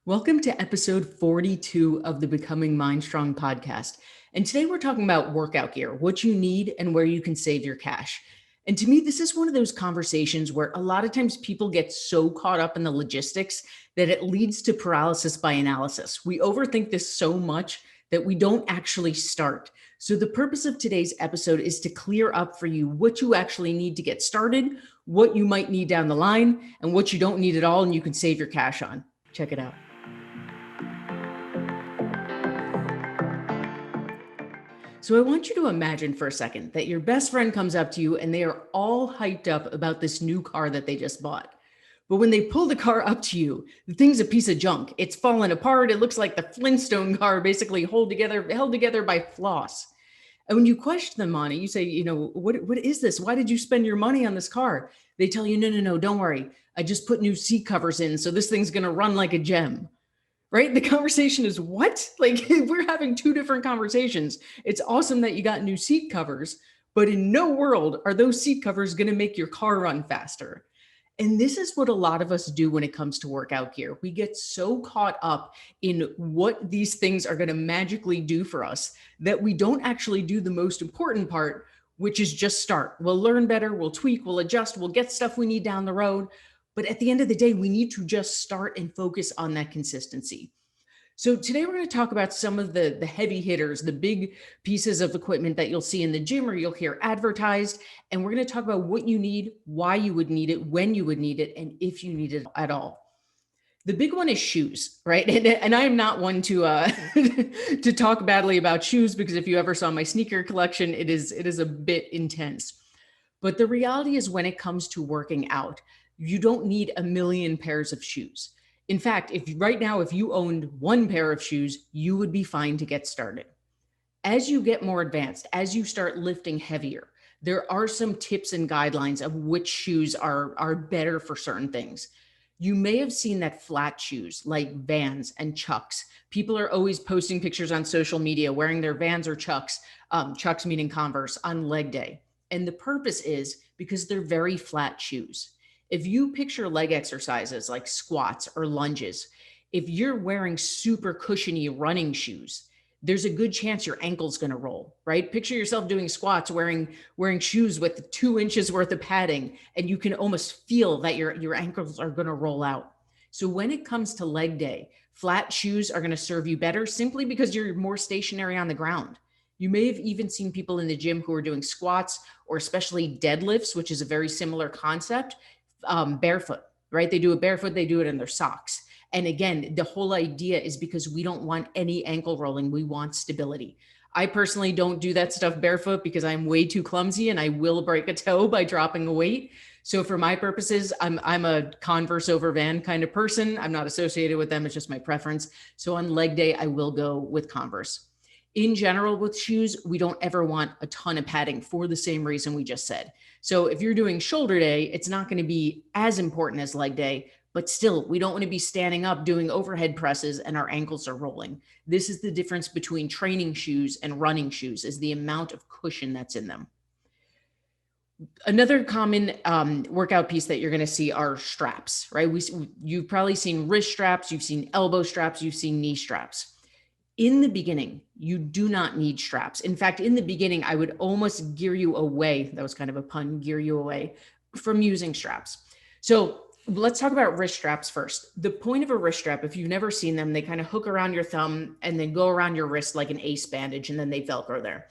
Welcome to episode 42 of the Becoming Mind Strong podcast. And today we're talking about workout gear, what you need and where you can save your cash. And to me, this is one of those conversations where a lot of times people get so caught up in the logistics that it leads to paralysis by analysis. We overthink this so much that we don't actually start. So the purpose of today's episode is to clear up for you what you actually need to get started, what you might need down the line, and what you don't need at all and you can save your cash on. Check it out. So I want you to imagine for a second that your best friend comes up to you and they are all hyped up about this new car that they just bought. But when they pull the car up to you, the thing's a piece of junk. It's fallen apart. It looks like the Flintstone car basically held together by floss. And when you question them on it, you say, what is this? Why did you spend your money on this car? They tell you, no, don't worry. I just put new seat covers in. So this thing's going to run like a gem. Right? The conversation is what? Like we're having two different conversations. It's awesome that you got new seat covers, but in no world are those seat covers going to make your car run faster. And this is what a lot of us do when it comes to workout gear. We get so caught up in what these things are going to magically do for us that we don't actually do the most important part, which is just start. We'll learn better, we'll tweak, we'll adjust, we'll get stuff we need down the road. But at the end of the day, we need to just start and focus on that consistency. So today we're going to talk about some of the heavy hitters, the big pieces of equipment that you'll see in the gym or you'll hear advertised. And we're going to talk about what you need, why you would need it, when you would need it, and if you need it at all. The big one is shoes, right? And I am not one to to talk badly about shoes because if you ever saw my sneaker collection, it is a bit intense. But the reality is when it comes to working out, you don't need a million pairs of shoes. In fact, if you owned one pair of shoes, you would be fine to get started. As you get more advanced, as you start lifting heavier, there are some tips and guidelines of which shoes are better for certain things. You may have seen that flat shoes like Vans and Chucks. People are always posting pictures on social media wearing their Vans or Chucks, Chucks meaning Converse, on leg day. And the purpose is because they're very flat shoes. If you picture leg exercises like squats or lunges, if you're wearing super cushiony running shoes, there's a good chance your ankle's going to roll, right? Picture yourself doing squats wearing shoes with 2 inches worth of padding, and you can almost feel that your ankles are going to roll out. So when it comes to leg day, flat shoes are going to serve you better simply because you're more stationary on the ground. You may have even seen people in the gym who are doing squats or especially deadlifts, which is a very similar concept, barefoot, right? They do it barefoot, they do it in their socks. And again, the whole idea is because we don't want any ankle rolling. We want stability. I personally don't do that stuff barefoot because I'm way too clumsy and I will break a toe by dropping a weight. So for my purposes, I'm a Converse over Van kind of person. I'm not associated with them. It's just my preference. So on leg day, I will go with Converse. In general, with shoes, we don't ever want a ton of padding for the same reason we just said. So if you're doing shoulder day, it's not going to be as important as leg day, but still, we don't want to be standing up doing overhead presses and our ankles are rolling. This is the difference between training shoes and running shoes, is the amount of cushion that's in them. Another common workout piece that you're going to see are straps, right? You've probably seen wrist straps, you've seen elbow straps, you've seen knee straps. In the beginning, you do not need straps. In fact, in the beginning, I would almost gear you away. That was kind of a pun, gear you away from using straps. So let's talk about wrist straps first. The point of a wrist strap, if you've never seen them, they kind of hook around your thumb and then go around your wrist like an ace bandage, and then they Velcro there.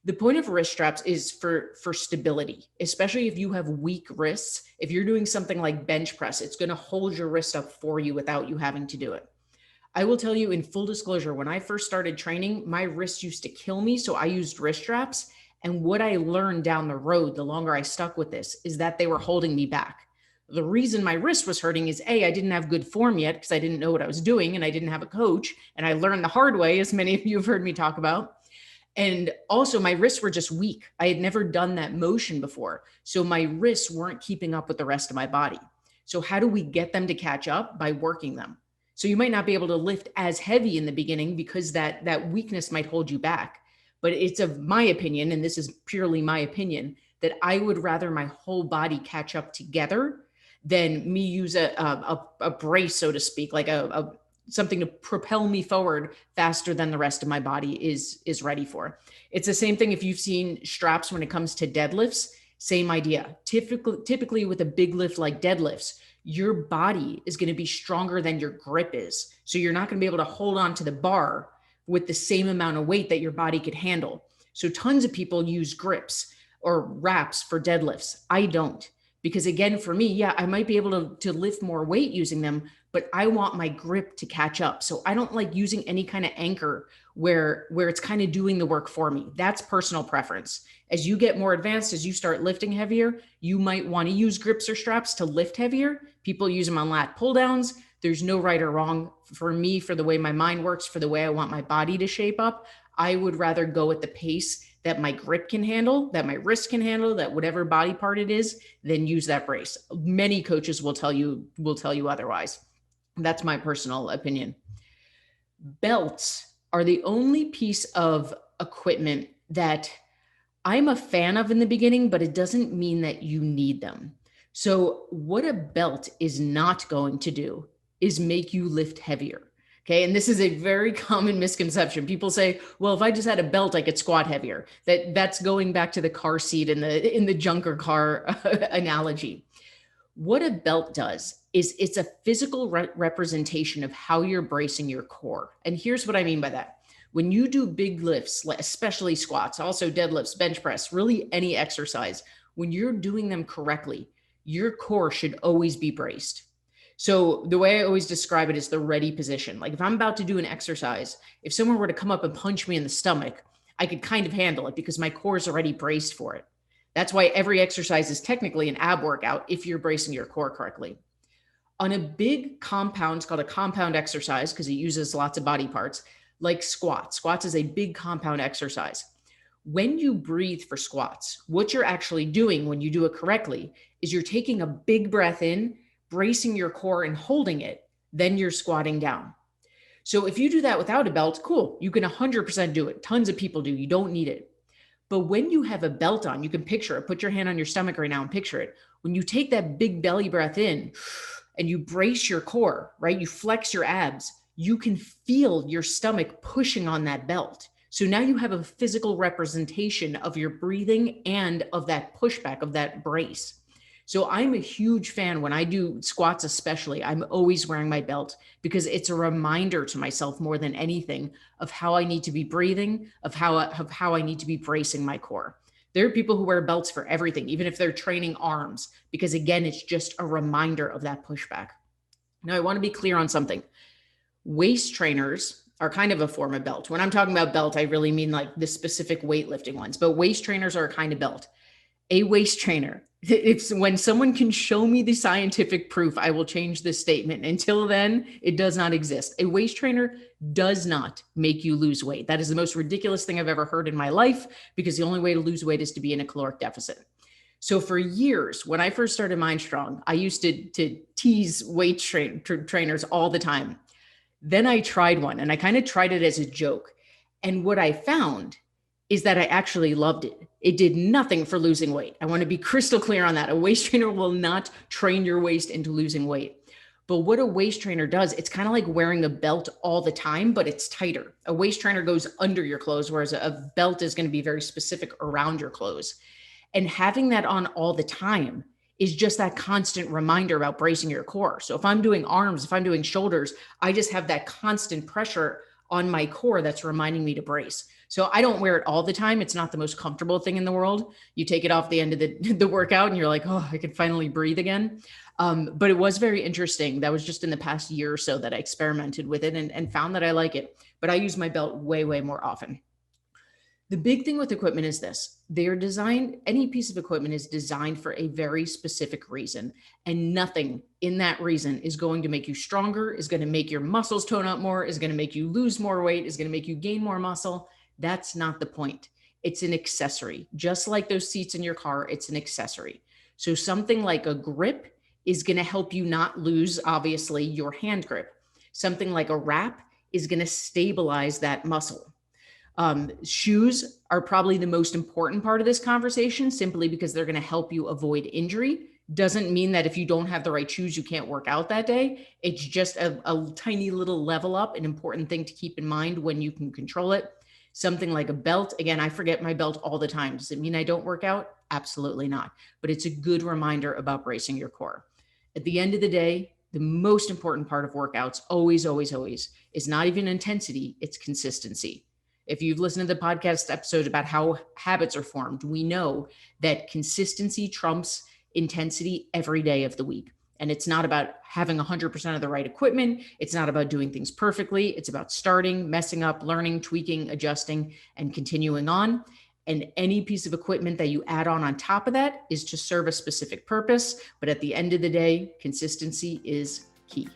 The point of wrist straps is for stability, especially if you have weak wrists. If you're doing something like bench press, it's going to hold your wrist up for you without you having to do it. I will tell you in full disclosure, when I first started training, my wrists used to kill me. So I used wrist straps. And what I learned down the road, the longer I stuck with this, is that they were holding me back. The reason my wrist was hurting is I didn't have good form yet because I didn't know what I was doing and I didn't have a coach. And I learned the hard way, as many of you have heard me talk about. And also my wrists were just weak. I had never done that motion before. So my wrists weren't keeping up with the rest of my body. So how do we get them to catch up? By working them. So you might not be able to lift as heavy in the beginning because that weakness might hold you back. But it's of my opinion, and this is purely my opinion, that I would rather my whole body catch up together than me use a brace, so to speak, like something to propel me forward faster than the rest of my body is ready for. It's the same thing if you've seen straps when it comes to deadlifts, same idea. Typically with a big lift like deadlifts, your body is going to be stronger than your grip is. So you're not going to be able to hold on to the bar with the same amount of weight that your body could handle. So tons of people use grips or wraps for deadlifts. I don't. Because again, for me, yeah, I might be able to lift more weight using them, but I want my grip to catch up. So I don't like using any kind of anchor where it's kind of doing the work for me. That's personal preference. As you get more advanced, as you start lifting heavier, you might want to use grips or straps to lift heavier. People use them on lat pull downs. There's no right or wrong. For me, for the way my mind works, for the way I want my body to shape up, I would rather go at the pace that my grip can handle, that my wrist can handle, that whatever body part it is, then use that brace. Many coaches will tell you otherwise. That's my personal opinion. Belts are the only piece of equipment that I'm a fan of in the beginning, but it doesn't mean that you need them. So what a belt is not going to do is make you lift heavier. Okay. And this is a very common misconception. People say, well, if I just had a belt, I could squat heavier. That's going back to the car seat in the junker car analogy. What a belt does is it's a physical representation of how you're bracing your core. And here's what I mean by that. When you do big lifts, especially squats, also deadlifts, bench press, really any exercise, when you're doing them correctly, your core should always be braced. So the way I always describe it is the ready position. Like if I'm about to do an exercise, if someone were to come up and punch me in the stomach, I could kind of handle it because my core is already braced for it. That's why every exercise is technically an ab workout if you're bracing your core correctly. On a big compound, it's called a compound exercise because it uses lots of body parts, like squats. Squats is a big compound exercise. When you breathe for squats, what you're actually doing when you do it correctly is you're taking a big breath in, bracing your core and holding it, then you're squatting down. So if you do that without a belt, cool, you can 100% do it. Tons of people do. You don't need it. But when you have a belt on, you can picture it. Put your hand on your stomach right now and picture it. When you take that big belly breath in and you brace your core, right? You flex your abs, you can feel your stomach pushing on that belt. So now you have a physical representation of your breathing and of that pushback, of that brace. So I'm a huge fan when I do squats, especially, I'm always wearing my belt because it's a reminder to myself more than anything of how I need to be breathing, of how I need to be bracing my core. There are people who wear belts for everything, even if they're training arms, because again, it's just a reminder of that pushback. Now, I want to be clear on something. Waist trainers are kind of a form of belt. When I'm talking about belt, I really mean like the specific weightlifting ones, but waist trainers are a kind of belt. A waist trainer, when someone can show me the scientific proof, I will change this statement. Until then, it does not exist. A waist trainer does not make you lose weight. That is the most ridiculous thing I've ever heard in my life, because the only way to lose weight is to be in a caloric deficit. So for years, when I first started Mindstrong, I used to tease weight trainers all the time. Then I tried one and I kind of tried it as a joke. And what I found is that I actually loved it. It did nothing for losing weight. I want to be crystal clear on that. A waist trainer will not train your waist into losing weight. But what a waist trainer does, it's kind of like wearing a belt all the time, but it's tighter. A waist trainer goes under your clothes, whereas a belt is going to be very specific around your clothes. And having that on all the time is just that constant reminder about bracing your core. So if I'm doing arms, if I'm doing shoulders, I just have that constant pressure on my core that's reminding me to brace. So I don't wear it all the time. It's not the most comfortable thing in the world. You take it off the end of the workout and you're like, oh, I can finally breathe again. But it was very interesting. That was just in the past year or so that I experimented with it and found that I like it. But I use my belt way, way more often. The big thing with equipment is this. They're designed, any piece of equipment is designed for a very specific reason. And nothing in that reason is going to make you stronger, is going to make your muscles tone up more, is going to make you lose more weight, is going to make you gain more muscle. That's not the point. It's an accessory. Just like those seats in your car, it's an accessory. So something like a grip is going to help you not lose, obviously, your hand grip. Something like a wrap is going to stabilize that muscle. Shoes are probably the most important part of this conversation, simply because they're going to help you avoid injury. Doesn't mean that if you don't have the right shoes, you can't work out that day. It's just a tiny little level up, an important thing to keep in mind when you can control it. Something like a belt. Again, I forget my belt all the time. Does it mean I don't work out? Absolutely not. But it's a good reminder about bracing your core. At the end of the day, the most important part of workouts, always, always, always, is not even intensity, it's consistency. If you've listened to the podcast episode about how habits are formed, we know that consistency trumps intensity every day of the week. And it's not about having 100% of the right equipment. It's not about doing things perfectly. It's about starting, messing up, learning, tweaking, adjusting, and continuing on. And any piece of equipment that you add on top of that is to serve a specific purpose. But at the end of the day, consistency is key.